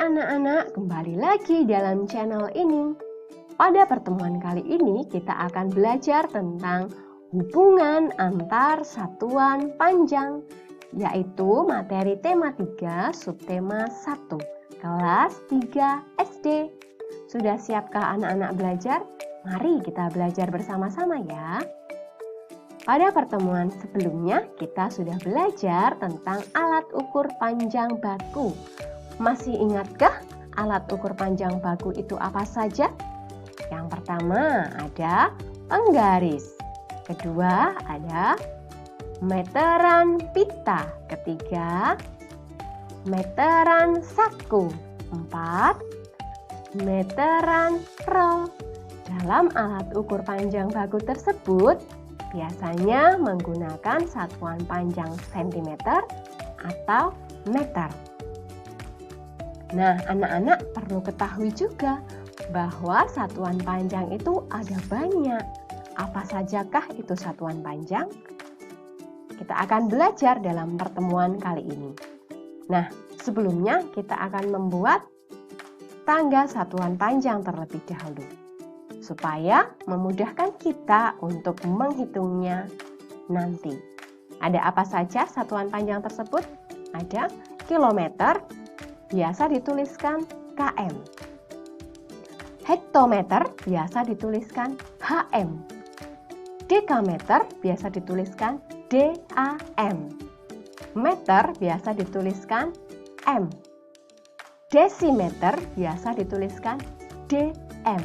Anak-anak, kembali lagi dalam channel ini. Pada pertemuan kali ini kita akan belajar tentang hubungan antar satuan panjang, yaitu materi tema 3 subtema 1 kelas 3 SD. Sudah siapkah anak-anak belajar? Mari kita belajar bersama-sama ya. Pada pertemuan sebelumnya kita sudah belajar tentang alat ukur panjang baku. Masih ingatkah alat ukur panjang baku itu apa saja? Yang pertama ada penggaris, kedua ada meteran pita, ketiga meteran saku, 4 meteran roll. Dalam alat ukur panjang baku tersebut biasanya menggunakan satuan panjang cm atau meter. Nah, anak-anak perlu ketahui juga bahwa satuan panjang itu ada banyak. Apa sajakah itu satuan panjang? Kita akan belajar dalam pertemuan kali ini. Nah, sebelumnya kita akan membuat tangga satuan panjang terlebih dahulu, supaya memudahkan kita untuk menghitungnya nanti. Ada apa saja satuan panjang tersebut? Ada kilometer, biasa dituliskan km. Hektometer biasa dituliskan hm. Dekameter biasa dituliskan dam. Meter biasa dituliskan m. Desimeter biasa dituliskan dm.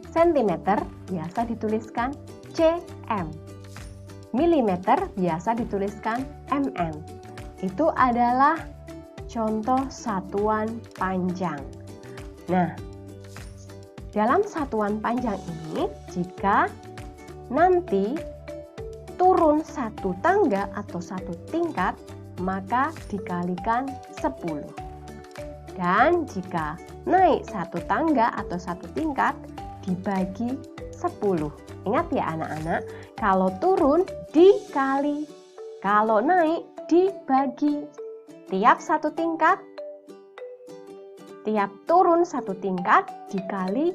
Sentimeter biasa dituliskan cm. Milimeter biasa dituliskan mm. Itu adalah contoh satuan panjang. Nah, dalam satuan panjang ini, jika nanti turun satu tangga atau satu tingkat, maka dikalikan 10. Dan jika naik satu tangga atau satu tingkat, dibagi 10. Ingat ya anak-anak, kalau turun dikali, kalau naik dibagi. Tiap satu tingkat, tiap turun satu tingkat dikali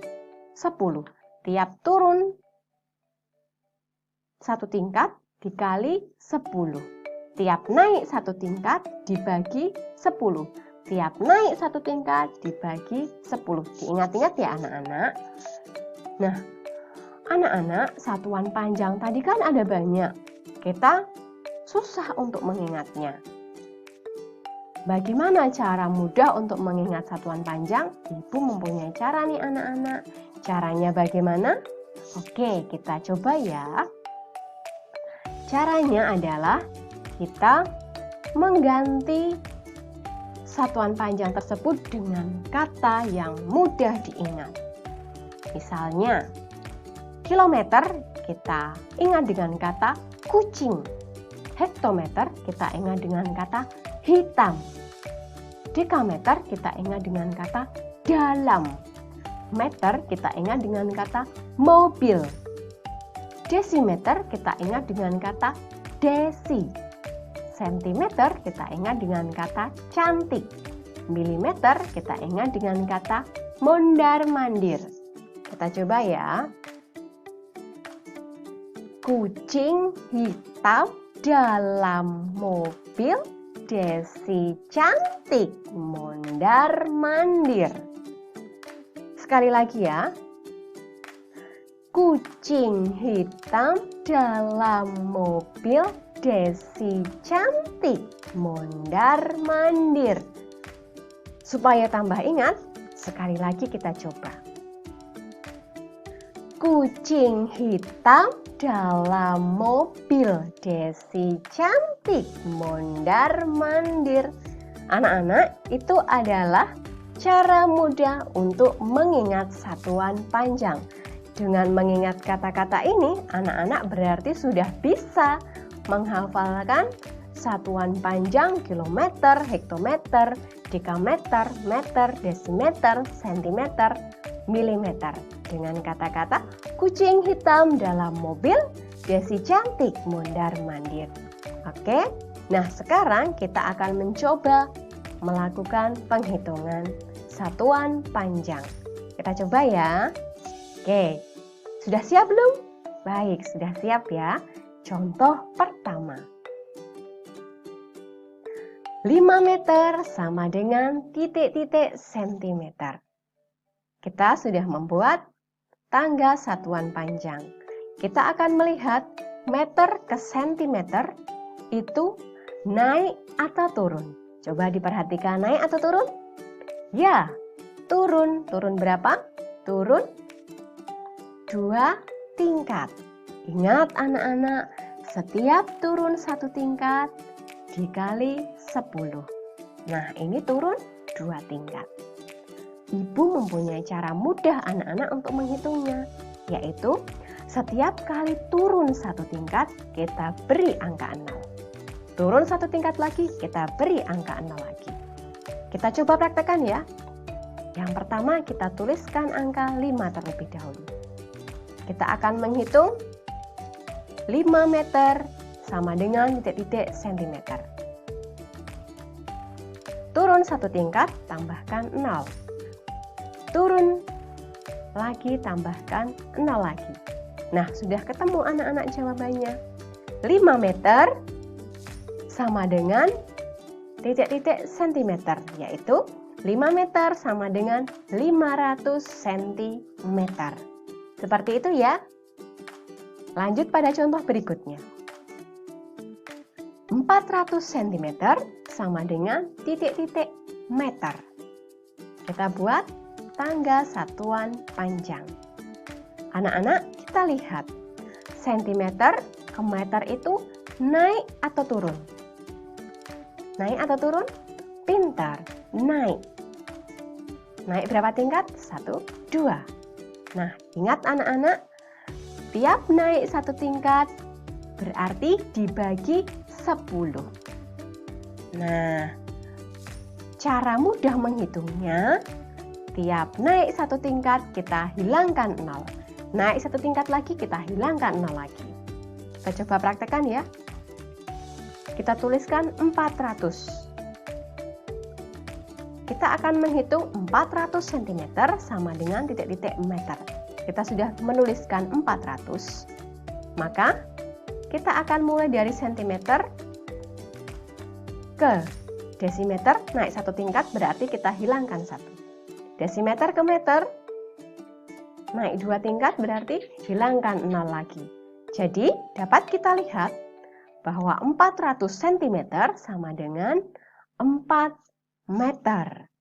10. Tiap turun satu tingkat dikali 10. Tiap naik satu tingkat dibagi 10. Tiap naik satu tingkat dibagi 10. Diingat-ingat ya anak-anak. Nah, anak-anak, satuan panjang tadi kan ada banyak. Kita susah untuk mengingatnya. Bagaimana cara mudah untuk mengingat satuan panjang? Ibu mempunyai cara nih anak-anak. Caranya bagaimana? Oke, kita coba ya. Caranya adalah kita mengganti satuan panjang tersebut dengan kata yang mudah diingat. Misalnya, kilometer kita ingat dengan kata kucing. Hektometer kita ingat dengan kata hitam. Dekameter kita ingat dengan kata dalam. Meter kita ingat dengan kata mobil. Desimeter kita ingat dengan kata desi. Sentimeter kita ingat dengan kata cantik. Milimeter kita ingat dengan kata mondar-mandir. Kita coba ya. Kucing hitam dalam mobil, desi cantik mondar-mandir. Sekali lagi ya. Kucing hitam dalam mobil, desi cantik mondar-mandir. Supaya tambah ingat, sekali lagi kita coba. Kucing hitam dalam mobil, desi cantik mondar-mandir. Anak-anak, itu adalah cara mudah untuk mengingat satuan panjang. Dengan mengingat kata-kata ini, anak-anak berarti sudah bisa menghafalkan satuan panjang kilometer, hektometer, dekameter, meter, desimeter, sentimeter, milimeter. Dengan kata-kata kucing hitam dalam mobil, desi cantik mondar-mandir. Oke, nah sekarang kita akan mencoba melakukan penghitungan satuan panjang. Kita coba ya. Oke, sudah siap belum? Baik, sudah siap ya. Contoh pertama. 5 meter sama dengan titik-titik sentimeter. Kita sudah membuat tangga satuan panjang. Kita akan melihat meter ke sentimeter itu naik atau turun. Coba diperhatikan, naik atau turun? Ya, turun. Turun berapa? Turun 2 tingkat. Ingat anak-anak, setiap turun 1 tingkat dikali 10. Nah, ini turun 2 tingkat. Ibu mempunyai cara mudah anak-anak untuk menghitungnya, yaitu setiap kali turun 1 tingkat, kita beri angka 0. Turun 1 tingkat lagi, kita beri angka 0 lagi. Kita coba praktekkan ya. Yang pertama, kita tuliskan angka 5 terlebih dahulu. Kita akan menghitung 5 meter sama dengan titik-titik sentimeter. Turun 1 tingkat, tambahkan 0. Turun lagi, tambahkan 0 lagi. Nah, sudah ketemu anak-anak jawabannya. 5 meter sama dengan titik-titik sentimeter, yaitu 5 meter sama dengan 500 cm. Seperti itu ya. Lanjut pada contoh berikutnya. 400 cm sama dengan titik-titik meter. Kita buat tangga satuan panjang. Anak-anak, kita lihat. Sentimeter ke meter itu naik atau turun? Naik atau turun? Pintar, naik. Naik berapa tingkat? 1, 2. Nah, ingat anak-anak, tiap naik 1 tingkat berarti dibagi 10. Nah, cara mudah menghitungnya, tiap naik 1 tingkat kita hilangkan 0. Naik 1 tingkat lagi kita hilangkan 0 lagi. Kita coba praktekkan ya. Kita tuliskan 400. Kita akan menghitung 400 cm sama dengan titik-titik meter. Kita sudah menuliskan 400. Maka kita akan mulai dari sentimeter ke desimeter, naik 1 tingkat berarti kita hilangkan 1. Desimeter ke meter, naik 2 tingkat berarti hilangkan 0 lagi. Jadi dapat kita lihat bahwa 400 cm sama dengan 4 meter.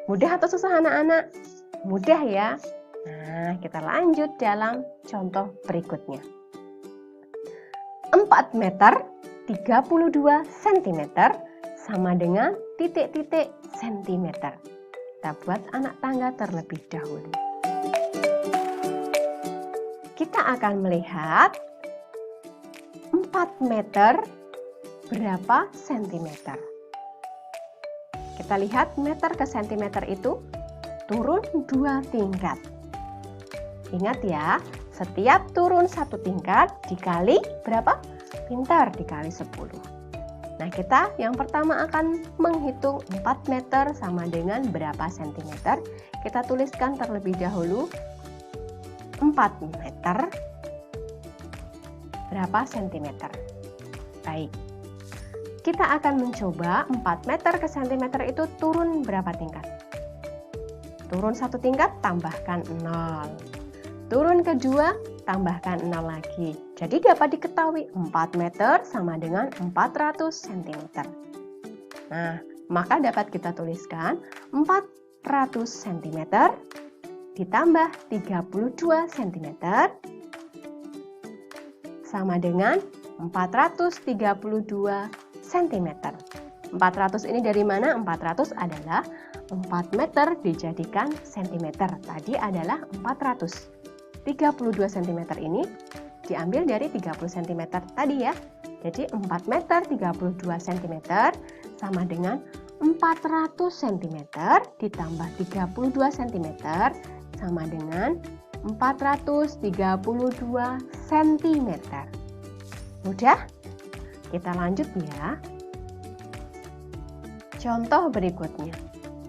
Mudah atau susah anak-anak? Mudah ya. Nah, kita lanjut dalam contoh berikutnya. 4 meter 32 cm sama dengan titik-titik sentimeter. Kita buat anak tangga terlebih dahulu. Kita akan melihat 4 meter berapa sentimeter. Kita lihat meter ke sentimeter itu turun 2 tingkat. Ingat ya, setiap turun 1 tingkat dikali berapa? Pintar, dikali 10. Nah, kita yang pertama akan menghitung 4 meter sama dengan berapa sentimeter. Kita tuliskan terlebih dahulu 4 meter berapa sentimeter. Baik, kita akan mencoba 4 meter ke sentimeter itu turun berapa tingkat? Turun 1 tingkat, tambahkan 0. Turun kedua, tambahkan 0 lagi. Jadi dapat diketahui 4 meter sama dengan 400 cm. Nah, maka dapat kita tuliskan 400 cm ditambah 32 cm sama dengan 432 cm. 400 ini dari mana? 400 adalah 4 meter dijadikan cm. Tadi adalah 400. 32 cm ini diambil dari 30 cm tadi ya. Jadi 4 meter 32 cm sama dengan 400 cm ditambah 32 cm sama dengan 432 cm. Mudah? Kita lanjut ya. Contoh berikutnya.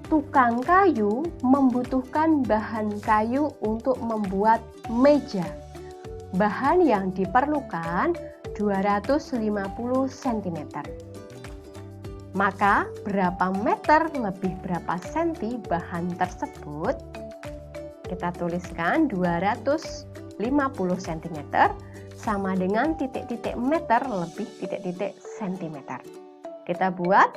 Tukang kayu membutuhkan bahan kayu untuk membuat meja. Bahan yang diperlukan 250 cm. Maka berapa meter lebih berapa senti bahan tersebut? Kita tuliskan 250 cm sama dengan titik-titik meter lebih titik-titik cm. Kita buat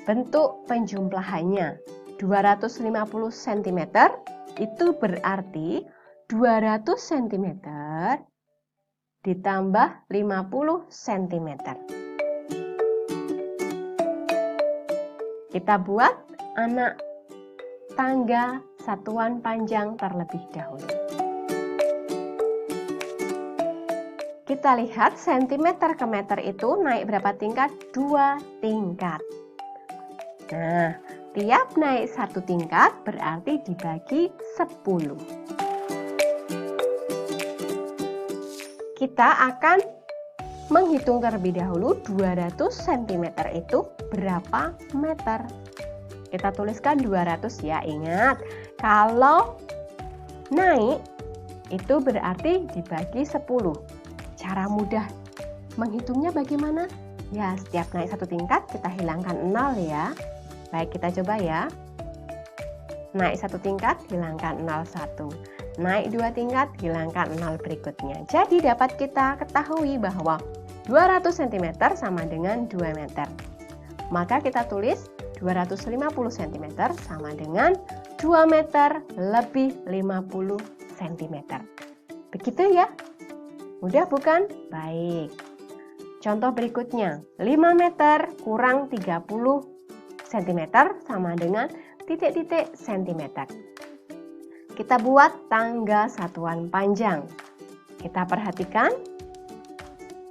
bentuk penjumlahannya. 250 cm itu berarti 200 cm ditambah 50 cm. Kita buat anak tangga satuan panjang terlebih dahulu. Kita lihat sentimeter ke meter itu naik berapa tingkat? 2 tingkat. Nah, tiap naik 1 tingkat berarti dibagi 10. Kita akan menghitung terlebih dahulu 200 cm itu berapa meter. Kita tuliskan 200 ya, ingat. Kalau naik itu berarti dibagi 10. Cara mudah menghitungnya bagaimana? Ya, setiap naik 1 tingkat kita hilangkan 0 ya. Baik, kita coba ya. Naik 1 tingkat, hilangkan 0,1. Naik 2 tingkat, hilangkan 0 berikutnya. Jadi dapat kita ketahui bahwa 200 cm sama dengan 2 meter. Maka kita tulis 250 cm sama dengan 2 meter lebih 50 cm. Begitu ya? Mudah bukan? Baik. Contoh berikutnya, 5 meter kurang 30 cm sama dengan titik-titik cm. Kita buat tangga satuan panjang. Kita perhatikan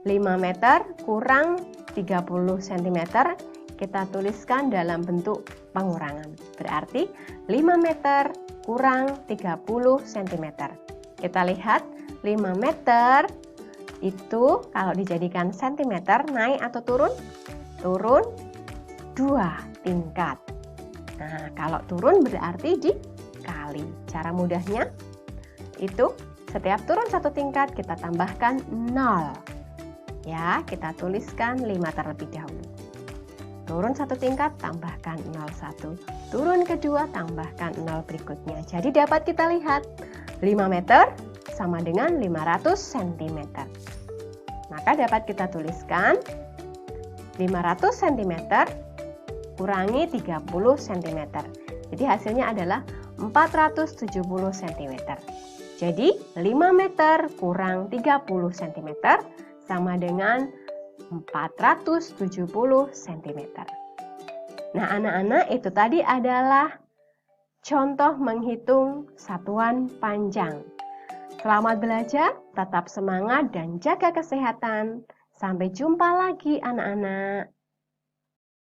5 meter kurang 30 cm kita tuliskan dalam bentuk pengurangan. Berarti 5 meter kurang 30 cm. Kita lihat 5 meter itu kalau dijadikan sentimeter naik atau turun? Turun 2 tingkat. Nah, kalau turun berarti dikali. Cara mudahnya itu setiap turun 1 tingkat kita tambahkan 0. Ya, kita tuliskan 5 terlebih dahulu. Turun 1 tingkat tambahkan 0,1. Turun kedua tambahkan 0 berikutnya. Jadi dapat kita lihat 5 meter sama dengan 500 cm. Maka dapat kita tuliskan 500 cm kurangi 30 cm. Jadi hasilnya adalah 470 cm. Jadi 5 meter kurang 30 cm sama dengan 470 cm. Nah, anak-anak, itu tadi adalah contoh menghitung satuan panjang. Selamat belajar, tetap semangat dan jaga kesehatan. Sampai jumpa lagi anak-anak.